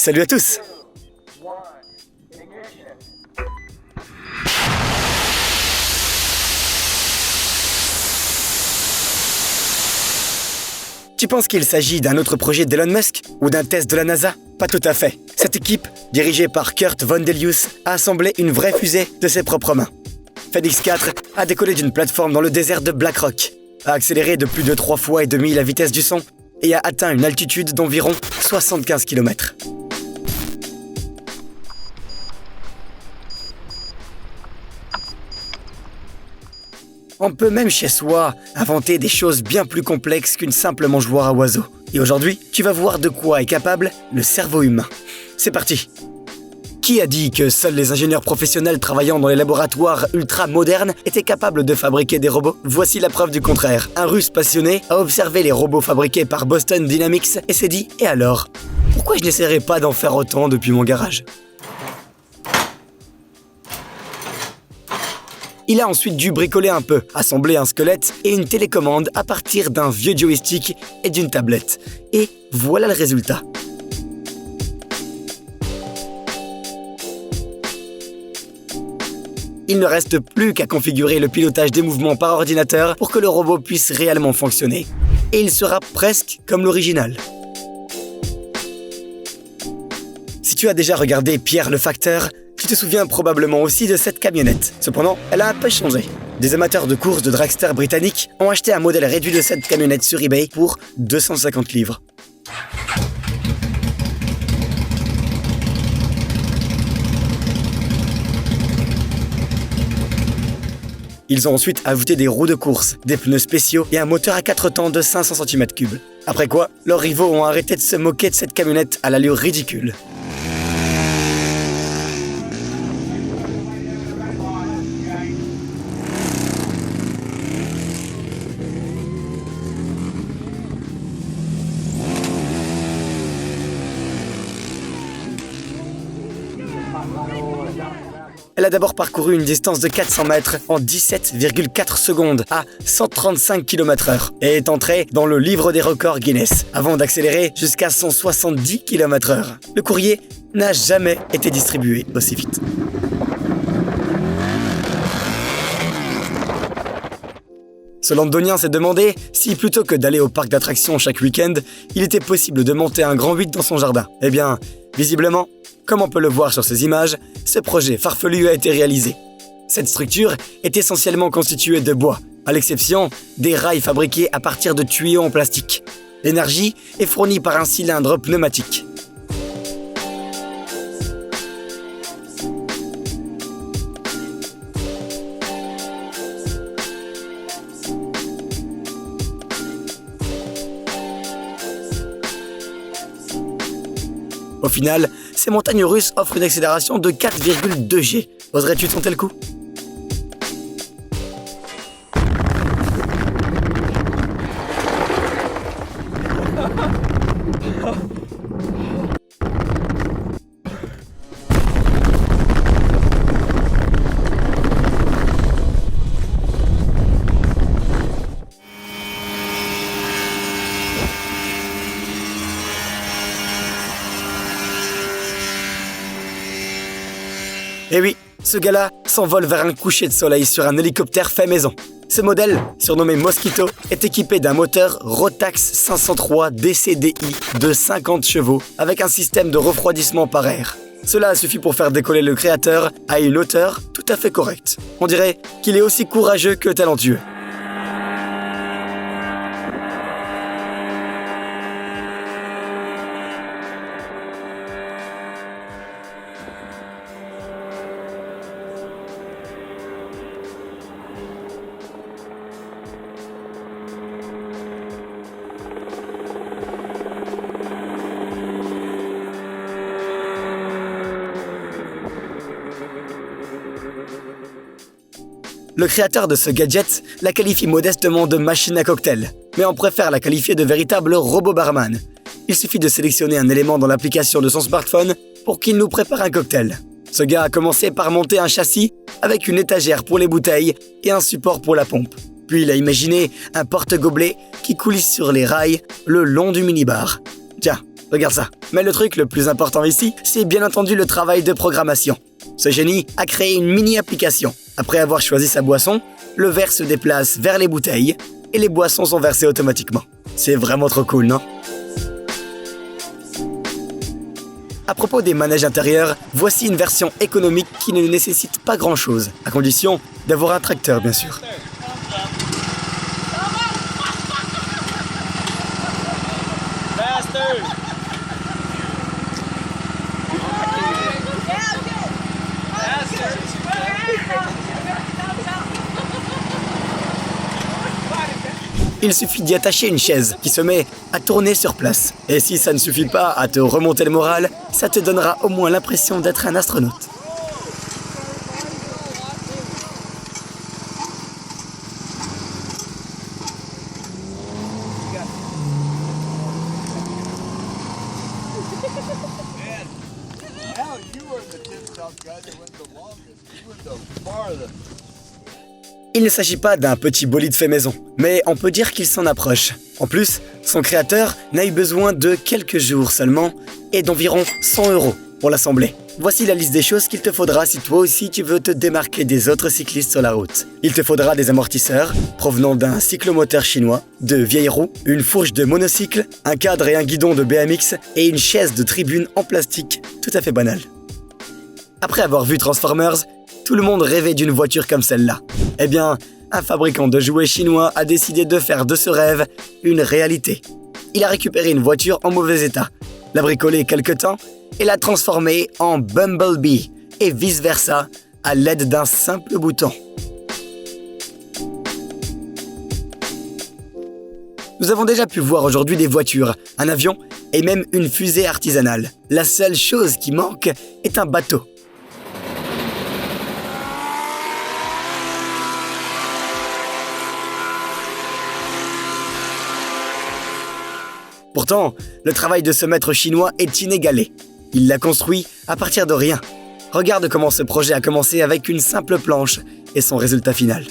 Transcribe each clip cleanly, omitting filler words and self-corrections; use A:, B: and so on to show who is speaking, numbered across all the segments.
A: Salut à tous! Tu penses qu'il s'agit d'un autre projet d'Elon Musk ou d'un test de la NASA? Pas tout à fait. Cette équipe, dirigée par Kurt Vondelhuis, a assemblé une vraie fusée de ses propres mains. Phoenix 4 a décollé d'une plateforme dans le désert de Black Rock, a accéléré de plus de 3,5 fois la vitesse du son et a atteint une altitude d'environ 75 km. On peut même chez soi inventer des choses bien plus complexes qu'une simple mangeoire à oiseaux. Et aujourd'hui, tu vas voir de quoi est capable le cerveau humain. C'est parti! Qui a dit que seuls les ingénieurs professionnels travaillant dans les laboratoires ultra modernes étaient capables de fabriquer des robots? Voici la preuve du contraire. Un Russe passionné a observé les robots fabriqués par Boston Dynamics et s'est dit « Et alors? Pourquoi je n'essaierais pas d'en faire autant depuis mon garage ?» Il a ensuite dû bricoler un peu, assembler un squelette et une télécommande à partir d'un vieux joystick et d'une tablette. Et voilà le résultat. Il ne reste plus qu'à configurer le pilotage des mouvements par ordinateur pour que le robot puisse réellement fonctionner. Et il sera presque comme l'original. Si tu as déjà regardé Pierre le Facteur, tu te souviens probablement aussi de cette camionnette. Cependant, elle a un peu changé. Des amateurs de courses de dragster britanniques ont acheté un modèle réduit de cette camionnette sur eBay pour 250 livres. Ils ont ensuite ajouté des roues de course, des pneus spéciaux et un moteur à 4 temps de 500 cm3. Après quoi, leurs rivaux ont arrêté de se moquer de cette camionnette à l'allure ridicule. Elle a d'abord parcouru une distance de 400 mètres en 17,4 secondes à 135 km/h et est entrée dans le livre des records Guinness avant d'accélérer jusqu'à 170 km/h. Le courrier n'a jamais été distribué aussi vite. Ce londonien s'est demandé si, plutôt que d'aller au parc d'attractions chaque week-end, il était possible de monter un grand 8 dans son jardin. Eh bien, visiblement, comme on peut le voir sur ces images, ce projet farfelu a été réalisé. Cette structure est essentiellement constituée de bois, à l'exception des rails fabriqués à partir de tuyaux en plastique. L'énergie est fournie par un cylindre pneumatique. Au final, ces montagnes russes offrent une accélération de 4,2 G. Oserais-tu tenter le coup? Et oui, ce gars-là s'envole vers un coucher de soleil sur un hélicoptère fait maison. Ce modèle, surnommé Mosquito, est équipé d'un moteur Rotax 503 DCDI de 50 chevaux avec un système de refroidissement par air. Cela a suffi pour faire décoller le créateur à une hauteur tout à fait correcte. On dirait qu'il est aussi courageux que talentueux. Le créateur de ce gadget la qualifie modestement de machine à cocktail, mais on préfère la qualifier de véritable robot barman. Il suffit de sélectionner un élément dans l'application de son smartphone pour qu'il nous prépare un cocktail. Ce gars a commencé par monter un châssis avec une étagère pour les bouteilles et un support pour la pompe. Puis il a imaginé un porte-gobelet qui coulisse sur les rails le long du minibar. Tiens, Regarde ça. Mais le truc le plus important ici, c'est bien entendu le travail de programmation. Ce génie a créé une mini-application. Après avoir choisi sa boisson, le verre se déplace vers les bouteilles et les boissons sont versées automatiquement. C'est vraiment trop cool, non? À propos des manèges intérieurs, voici une version économique qui ne nécessite pas grand-chose, à condition d'avoir un tracteur, bien sûr. Il suffit d'y attacher une chaise qui se met à tourner sur place. Et si ça ne suffit pas à te remonter le moral, ça te donnera au moins l'impression d'être un astronaute. Il ne s'agit pas d'un petit bolide fait maison, mais on peut dire qu'il s'en approche. En plus, son créateur n'a eu besoin de quelques jours seulement et d'environ 100 € pour l'assembler. Voici la liste des choses qu'il te faudra si toi aussi tu veux te démarquer des autres cyclistes sur la route. Il te faudra des amortisseurs provenant d'un cyclomoteur chinois, de vieilles roues, une fourche de monocycle, un cadre et un guidon de BMX et une chaise de tribune en plastique tout à fait banale. Après avoir vu Transformers, tout le monde rêvait d'une voiture comme celle-là. Eh bien, un fabricant de jouets chinois a décidé de faire de ce rêve une réalité. Il a récupéré une voiture en mauvais état, l'a bricolée quelque temps et l'a transformée en Bumblebee et vice-versa à l'aide d'un simple bouton. Nous avons déjà pu voir aujourd'hui des voitures, un avion et même une fusée artisanale. La seule chose qui manque est un bateau. Pourtant, le travail de ce maître chinois est inégalé. Il l'a construit à partir de rien. Regarde comment ce projet a commencé avec une simple planche et son résultat final.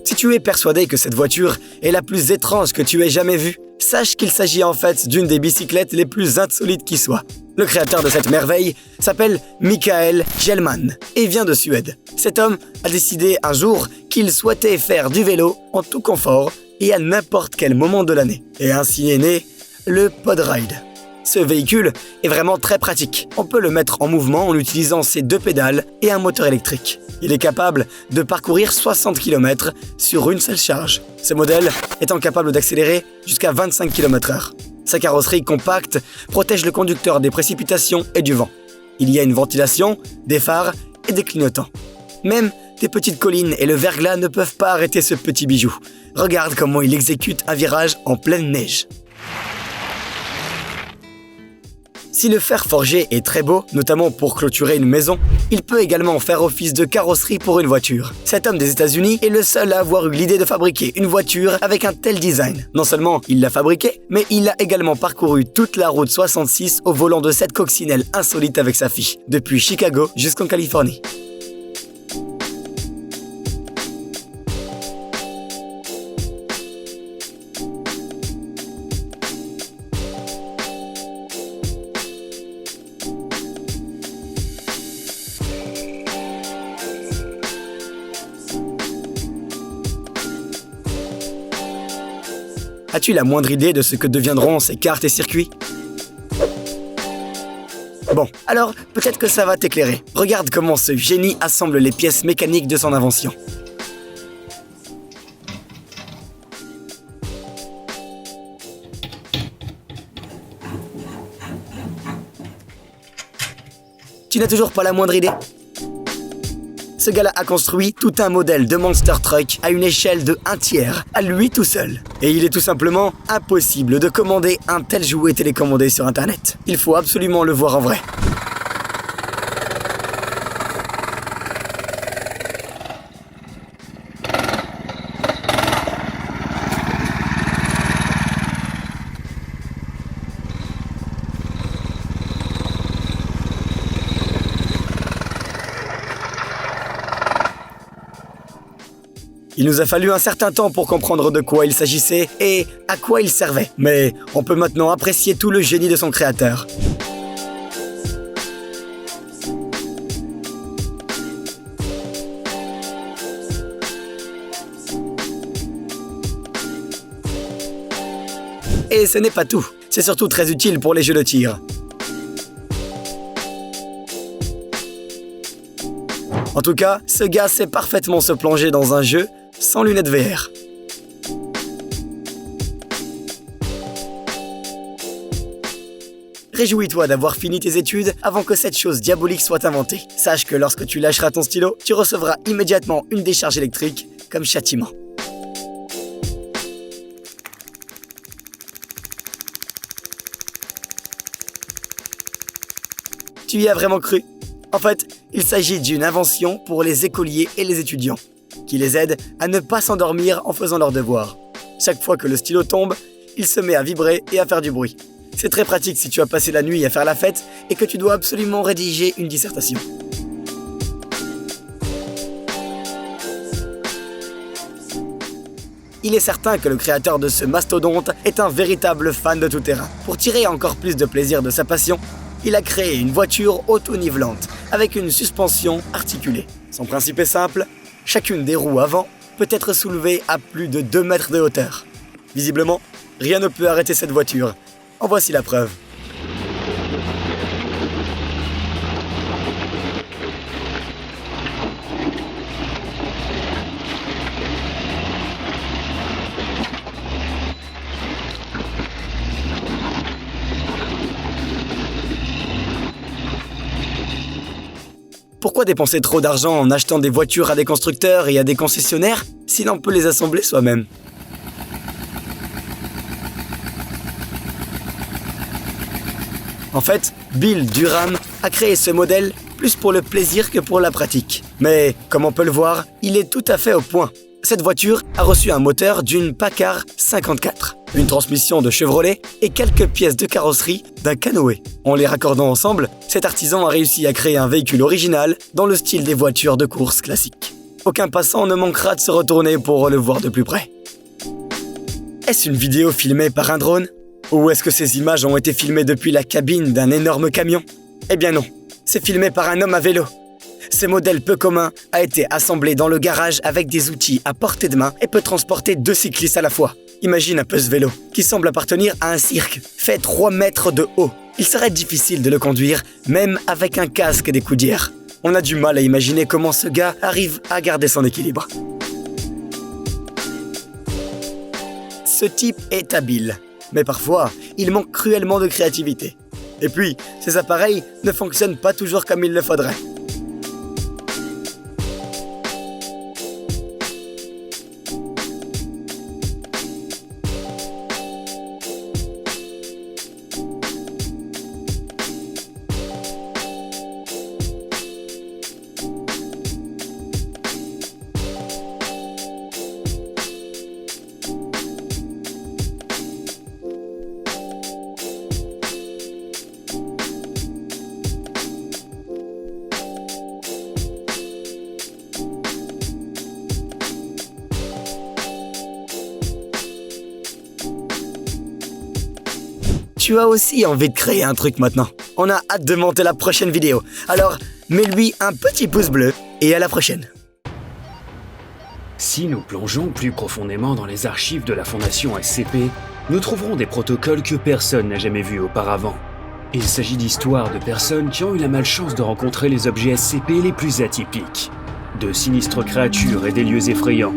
A: Si tu es persuadé que cette voiture est la plus étrange que tu aies jamais vue, sache qu'il s'agit en fait d'une des bicyclettes les plus insolites qui soient. Le créateur de cette merveille s'appelle Mikael Hjellman et vient de Suède. Cet homme a décidé un jour qu'il souhaitait faire du vélo en tout confort et à n'importe quel moment de l'année. Et ainsi est né le Podride. Ce véhicule est vraiment très pratique. On peut le mettre en mouvement en utilisant ses 2 pédales et un moteur électrique. Il est capable de parcourir 60 km sur une seule charge. Ce modèle étant capable d'accélérer jusqu'à 25 km/h. Sa carrosserie compacte protège le conducteur des précipitations et du vent. Il y a une ventilation, des phares et des clignotants. Même des petites collines et le verglas ne peuvent pas arrêter ce petit bijou. Regarde comment il exécute un virage en pleine neige. Si le fer forgé est très beau, notamment pour clôturer une maison, il peut également faire office de carrosserie pour une voiture. Cet homme des États-Unis est le seul à avoir eu l'idée de fabriquer une voiture avec un tel design. Non seulement il l'a fabriquée, mais il a également parcouru toute la route 66 au volant de cette coccinelle insolite avec sa fille, depuis Chicago jusqu'en Californie. As-tu la moindre idée de ce que deviendront ces cartes et circuits ? Bon, alors peut-être que ça va t'éclairer. Regarde comment ce génie assemble les pièces mécaniques de son invention. Tu n'as toujours pas la moindre idée ? Ce gars-là a construit tout un modèle de Monster Truck à une échelle de 1/3, à lui tout seul. Et il est tout simplement impossible de commander un tel jouet télécommandé sur Internet. Il faut absolument le voir en vrai. Il nous a fallu un certain temps pour comprendre de quoi il s'agissait et à quoi il servait. Mais on peut maintenant apprécier tout le génie de son créateur. Et ce n'est pas tout. C'est surtout très utile pour les jeux de tir. En tout cas, ce gars sait parfaitement se plonger dans un jeu sans lunettes VR. Réjouis-toi d'avoir fini tes études avant que cette chose diabolique soit inventée. Sache que lorsque tu lâcheras ton stylo, tu recevras immédiatement une décharge électrique comme châtiment. Tu y as vraiment cru? En fait, il s'agit d'une invention pour les écoliers et les étudiants, qui les aide à ne pas s'endormir en faisant leurs devoirs. Chaque fois que le stylo tombe, il se met à vibrer et à faire du bruit. C'est très pratique si tu as passé la nuit à faire la fête et que tu dois absolument rédiger une dissertation. Il est certain que le créateur de ce mastodonte est un véritable fan de tout-terrain. Pour tirer encore plus de plaisir de sa passion, il a créé une voiture auto-nivelante avec une suspension articulée. Son principe est simple, chacune des roues avant peut être soulevée à plus de 2 mètres de hauteur. Visiblement, rien ne peut arrêter cette voiture. En voici la preuve. Pourquoi dépenser trop d'argent en achetant des voitures à des constructeurs et à des concessionnaires si l'on peut les assembler soi-même? En fait, Bill Durham a créé ce modèle plus pour le plaisir que pour la pratique. Mais, comme on peut le voir, il est tout à fait au point. Cette voiture a reçu un moteur d'une Packard 54, une transmission de Chevrolet et quelques pièces de carrosserie d'un Canoë. En les raccordant ensemble, cet artisan a réussi à créer un véhicule original dans le style des voitures de course classiques. Aucun passant ne manquera de se retourner pour le voir de plus près. Est-ce une vidéo filmée par un drone? Ou est-ce que ces images ont été filmées depuis la cabine d'un énorme camion? Eh bien non, c'est filmé par un homme à vélo. Ce modèle peu commun a été assemblé dans le garage avec des outils à portée de main et peut transporter 2 cyclistes à la fois. Imagine un peu ce vélo, qui semble appartenir à un cirque, fait 3 mètres de haut. Il serait difficile de le conduire, même avec un casque et des coudières. On a du mal à imaginer comment ce gars arrive à garder son équilibre. Ce type est habile, mais parfois, il manque cruellement de créativité. Et puis, ces appareils ne fonctionnent pas toujours comme il le faudrait. Tu as aussi envie de créer un truc maintenant. On a hâte de monter la prochaine vidéo. Alors, mets-lui un petit pouce bleu et à la prochaine.
B: Si nous plongeons plus profondément dans les archives de la Fondation SCP, nous trouverons des protocoles que personne n'a jamais vus auparavant. Il s'agit d'histoires de personnes qui ont eu la malchance de rencontrer les objets SCP les plus atypiques, de sinistres créatures et des lieux effrayants.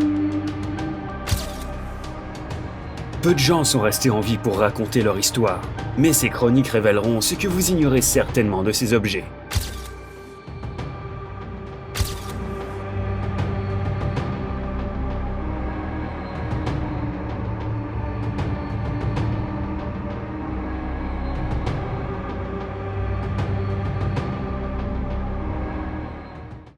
B: Peu de gens sont restés en vie pour raconter leur histoire, mais ces chroniques révéleront ce que vous ignorez certainement de ces objets.